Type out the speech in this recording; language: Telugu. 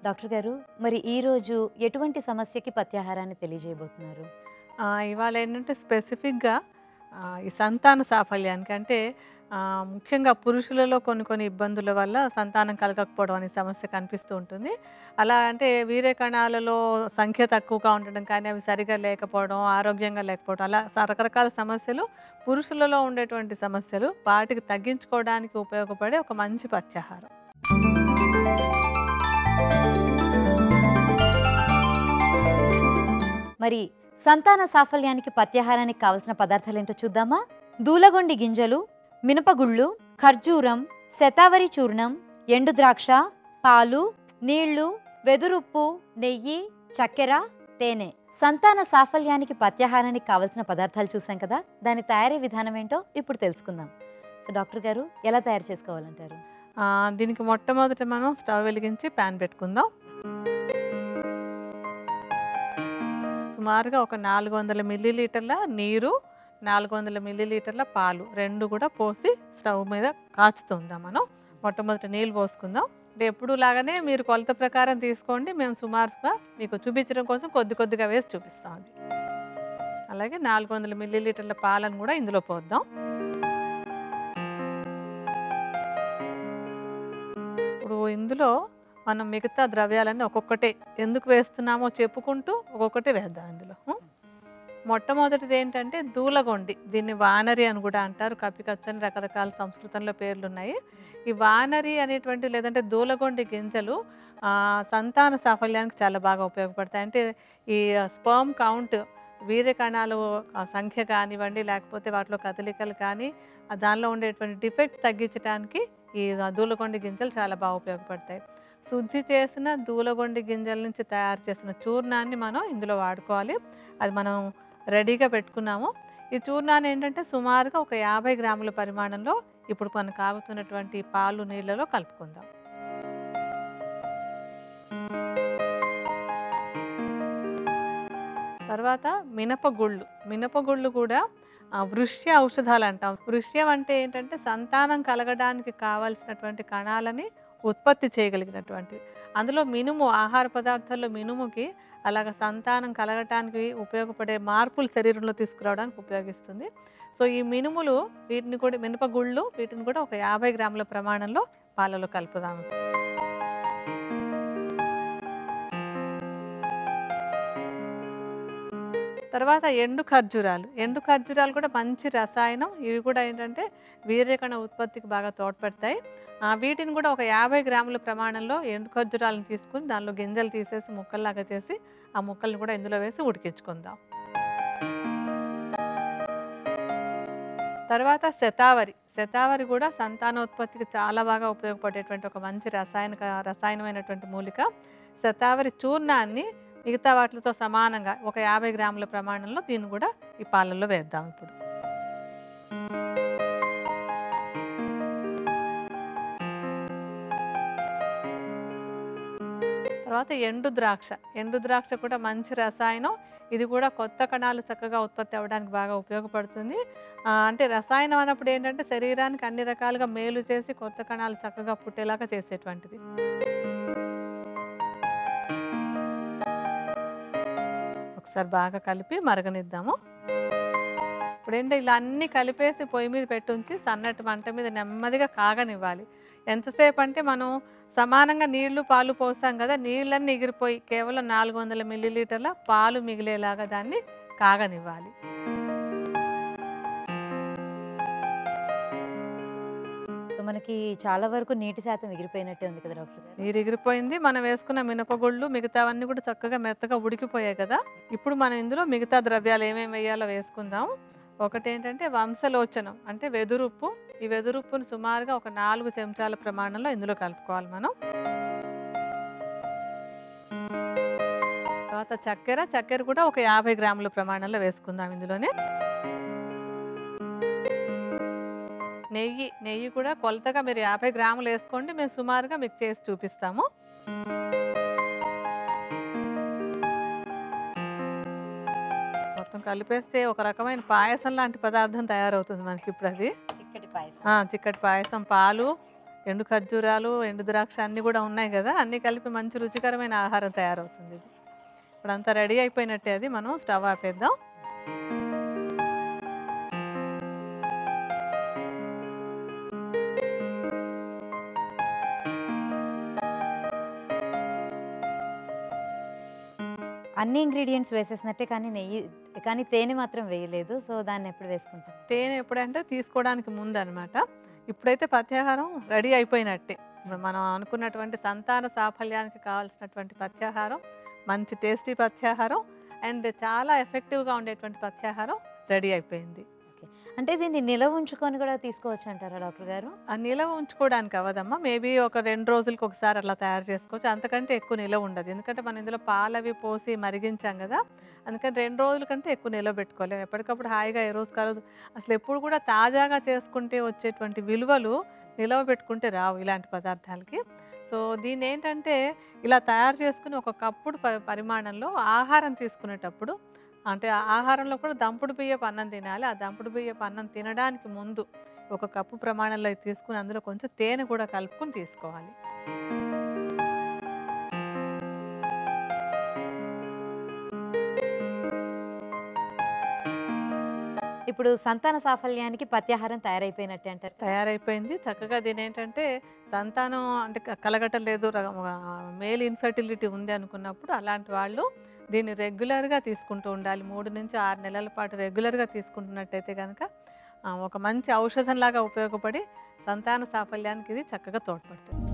డాక్టర్ గారు, మరి ఈరోజు ఎటువంటి సమస్యకి పత్యాహారాన్ని తెలియజేయబోతున్నారు? ఇవాళ ఏంటంటే స్పెసిఫిక్‌గా ఈ సంతాన సాఫల్యానికి అంటే ముఖ్యంగా పురుషులలో కొన్ని కొన్ని ఇబ్బందుల వల్ల సంతానం కలగకపోవడం అనే సమస్య కనిపిస్తూ ఉంటుంది. అలా అంటే వీర్య కణాలలో సంఖ్య తక్కువగా ఉండడం కానీ, అవి సరిగ్గా లేకపోవడం, ఆరోగ్యంగా లేకపోవడం అలా రకరకాల సమస్యలు పురుషులలో ఉండేటువంటి సమస్యలు. వాటికి తగ్గించుకోవడానికి ఉపయోగపడే ఒక మంచి పత్యాహారం. మరి సంతాన సాఫల్యానికి పత్యాహారానికి కావలసిన పదార్థాలేంటో చూద్దామా? దూలగొండి గింజలు, మినపగుళ్ళు, ఖర్జూరం, శతావరి చూర్ణం, ఎండు ద్రాక్ష, పాలు, నీళ్లు, వెదురుప్పు, నెయ్యి, చక్కెర, తేనె. సంతాన సాఫల్యానికి పత్యాహారానికి కావలసిన పదార్థాలు చూసాం కదా, దాని తయారీ విధానం ఏంటో ఇప్పుడు తెలుసుకుందాం. సో డాక్టర్ గారు, ఎలా తయారు చేసుకోవాలంటారు? దీనికి మొట్టమొదట మనం స్టవ్ వెలిగించి ప్యాన్ పెట్టుకుందాం. సుమారుగా ఒక 400 మిల్లీలీటర్ల నీరు, 400 మిల్లీలీటర్ల పాలు 2 కూడా పోసి స్టవ్ మీద కాచుతుందాం. మనం మొట్టమొదట నీళ్ళు పోసుకుందాం. అంటే ఎప్పుడు లాగానే మీరు కొలత ప్రకారం తీసుకోండి. మేము సుమారుగా మీకు చూపించడం కోసం కొద్ది కొద్దిగా వేసి చూపిస్తాం. అది అలాగే 400 మిల్లీలీటర్ల పాలను కూడా ఇందులో పోద్దాం. ఇప్పుడు ఇందులో మనం మిగతా ద్రవ్యాలన్నీ ఒక్కొక్కటే ఎందుకు వేస్తున్నామో చెప్పుకుంటూ ఒక్కొక్కటి వేద్దాం ఇందులో. మొట్టమొదటిది ఏంటంటే దూలగొండి. దీన్ని వానరి అని కూడా అంటారు. కప్పికచ్చని రకరకాల సంస్కృతంలో పేర్లు ఉన్నాయి. ఈ వానరి అనేటువంటి లేదంటే దూలగొండి గింజలు సంతాన సాఫల్యానికి చాలా బాగా ఉపయోగపడతాయి. అంటే ఈ స్పర్మ్ కౌంట్, వీర్య కణాలు సంఖ్య కానివ్వండి, లేకపోతే వాటిలో కదలికలు కానీ, దానిలో ఉండేటువంటి డిఫెక్ట్స్ తగ్గించడానికి ఈ దూలగొండి గింజలు చాలా బాగా ఉపయోగపడతాయి. శుద్ధి చేసిన దూలగొండి గింజల నుంచి తయారు చేసిన చూర్ణాన్ని మనం ఇందులో వాడుకోవాలి. అది మనం రెడీగా పెట్టుకున్నాము. ఈ చూర్ణాన్ని ఏంటంటే సుమారుగా ఒక 50 గ్రాముల పరిమాణంలో ఇప్పుడు మనకు కాగుతున్నటువంటి పాలు నీళ్ళలో కలుపుకుందాం. తర్వాత మినపగుళ్ళు. మినపగుళ్ళు కూడా వృష్య ఔషధాలు అంటాం. వృష్యం అంటే ఏంటంటే సంతానం కలగడానికి కావాల్సినటువంటి కణాలని ఉత్పత్తి చేయగలిగినటువంటివి. అందులో మినుము, ఆహార పదార్థాల్లో మినుముకి అలాగ సంతానం కలగటానికి ఉపయోగపడే మార్పులు శరీరంలో తీసుకురావడానికి ఉపయోగిస్తుంది. సో ఈ మినుములు వీటిని కూడా, మినపగుళ్ళు వీటిని కూడా ఒక 50 గ్రాముల ప్రమాణంలో పాలలో కలుపుదాము. తర్వాత ఎండు ఖర్జూరాలు. ఎండు ఖర్జూరాలు కూడా మంచి రసాయనం. ఇవి కూడా ఏంటంటే వీర్యకణ ఉత్పత్తికి బాగా తోడ్పడతాయి. వీటిని కూడా ఒక 50 గ్రాముల ప్రమాణంలో ఎండు ఖర్జూరాలను తీసుకుని దానిలో గింజలు తీసేసి ముక్కల్లాగా చేసి ఆ ముక్కల్ని కూడా ఇందులో వేసి ఉడికించుకుందాం. తర్వాత శతావరి. శతావరి కూడా సంతానోత్పత్తికి చాలా బాగా ఉపయోగపడేటువంటి ఒక మంచి రసాయనమైనటువంటి మూలిక. శతావరి చూర్ణాన్ని మిగతా వాటితో సమానంగా ఒక 50 గ్రాముల ప్రమాణంలో దీన్ని కూడా ఈ పాలల్లో వేద్దాం ఇప్పుడు. తర్వాత ఎండు ద్రాక్ష. ఎండు ద్రాక్ష కూడా మంచి రసాయనం. ఇది కూడా కొత్త కణాలు చక్కగా ఉత్పత్తి అవ్వడానికి బాగా ఉపయోగపడుతుంది. అంటే రసాయనం అన్నప్పుడు ఏంటంటే శరీరానికి అన్ని రకాలుగా మేలు చేసి కొత్త కణాలు చక్కగా పుట్టేలాగా చేసేటువంటిది. ఒకసారి బాగా కలిపి మరగనిద్దాము. ఇప్పుడేంటే ఇలా అన్నీ కలిపేసి పొయ్యి మీద పెట్టుంచి సన్నటి మంట మీద నెమ్మదిగా కాగనివ్వాలి. ఎంతసేపు అంటే మనం సమానంగా నీళ్లు పాలు పోసాం కదా, నీళ్ళన్నీ ఎగిరిపోయి కేవలం 400 మిల్లీలీటర్ల పాలు మిగిలేలాగా దాన్ని కాగనివ్వాలి. సో మనకి చాలా వరకు నీటి శాతం ఎగిరిపోయినట్టే ఉంది కదా డాక్టర్ గారు? నీరు ఎగిరిపోయింది. మనం వేసుకున్న మినపగుళ్ళు మిగతావన్నీ కూడా చక్కగా మెత్తగా ఉడికిపోయాయి కదా. ఇప్పుడు మనం ఇందులో మిగతా ద్రవ్యాలు ఏమేమి వేయాలో వేసుకుందాం. ఒకటేంటంటే వంశలోచనం అంటే వెదురుప్పు. ఈ వెదురుప్పును సుమారుగా ఒక 4 చెంచాల ప్రమాణంలో ఇందులో కలుపుకోవాలి మనం. తర్వాత చక్కెర కూడా ఒక 50 గ్రాముల ప్రమాణంలో వేసుకుందాం ఇందులోనే. నెయ్యి కూడా కొలతగా మీరు 50 గ్రాములు వేసుకోండి. మేము సుమారుగా మీకు చేసి చూపిస్తాము. మొత్తం కలిపేస్తే ఒక రకమైన పాయసం లాంటి పదార్థం తయారవుతుంది మనకి ఇప్పుడు అది. చిక్కటి పాయసం. చిక్కటి పాయసం. పాలు, ఎండు ఖర్జూరాలు, ఎండు ద్రాక్ష అన్నీ కూడా ఉన్నాయి కదా! అన్నీ కలిపి మంచి రుచికరమైన ఆహారం తయారవుతుంది ఇది. ఇప్పుడంతా రెడీ అయిపోయినట్టే అది. మనం స్టవ్ ఆపేద్దాం. అన్ని ఇంగ్రీడియెంట్స్ వేసేసినట్టే కానీ తేనె మాత్రం వేయలేదు. సో, దాన్ని ఎప్పుడు వేసుకుంటాం? తేనె ఎప్పుడంటే తీసుకోవడానికి ముందనమాట. ఇప్పుడైతే పథ్యాహారం రెడీ అయిపోయినట్టే. ఇప్పుడు మనం అనుకున్నటువంటి సంతాన సాఫల్యానికి కావాల్సినటువంటి పథ్యాహారం, మంచి టేస్టీ పథ్యాహారం అండ్ చాలా ఎఫెక్టివ్‌గా ఉండేటువంటి పథ్యాహారం రెడీ అయిపోయింది. ఓకే. అంటే దీన్ని నిలవ ఉంచుకొని కూడా తీసుకోవచ్చంటారా డాక్టర్ గారు? ఆ నిలవ ఉంచుకోవడానికి అవ్వదమ్మా. మేబీ ఒక 2 రోజులకి ఒకసారి అట్లా తయారు చేసుకోవచ్చు. అంతకంటే ఎక్కువ నిలవ ఉండదు. ఎందుకంటే మనం ఇందులో పాలవి పోసి మరిగించాం గదా! అందుకని 2 రోజుల కంటే ఎక్కువ నిలవ పెట్టుకోలేం. ఎప్పటికప్పుడు హాయిగా ఏ రోజుకి ఆ రోజు అసలు ఎప్పుడు కూడా తాజాగా చేసుకుంటే వచ్చేటువంటి విలువలు నిలవ పెట్టుకుంటే రావు ఇలాంటి పదార్థాలకి. సో, దీన్నేంటంటే ఇలా తయారు చేసుకొని ఒక కప్పుడు పరిమాణంలో ఆహారం తీసుకునేటప్పుడు అంటే ఆహారంలో కూడా దంపుడు బియ్యపు అన్నం తినాలి. ఆ దంపుడు బియ్యపు అన్నం తినడానికి ముందు ఒక కప్పు ప్రమాణంలో ఇది తీసుకొని అందులో కొంచెం తేనె కూడా కలుపుకొని తీసుకోవాలి. ఇప్పుడు సంతాన సాఫల్యానికి పత్యాహారం తయారైపోయినట్టే అంటారు. తయారైపోయింది. చక్కగా దీనేంటంటే సంతానం అంటే కలగటలేదు, మేల్ ఇన్ఫెర్టిలిటీ ఉంది అనుకున్నప్పుడు అలాంటి వాళ్ళు దీన్ని రెగ్యులర్‌గా తీసుకుంటూ ఉండాలి. 3-6 నెలల పాటు రెగ్యులర్‌గా తీసుకుంటున్నట్టయితే గనక ఒక మంచి ఔషధంలాగా ఉపయోగపడి సంతాన సాఫల్యానికి ఇది చక్కగా తోడ్పడుతుంది.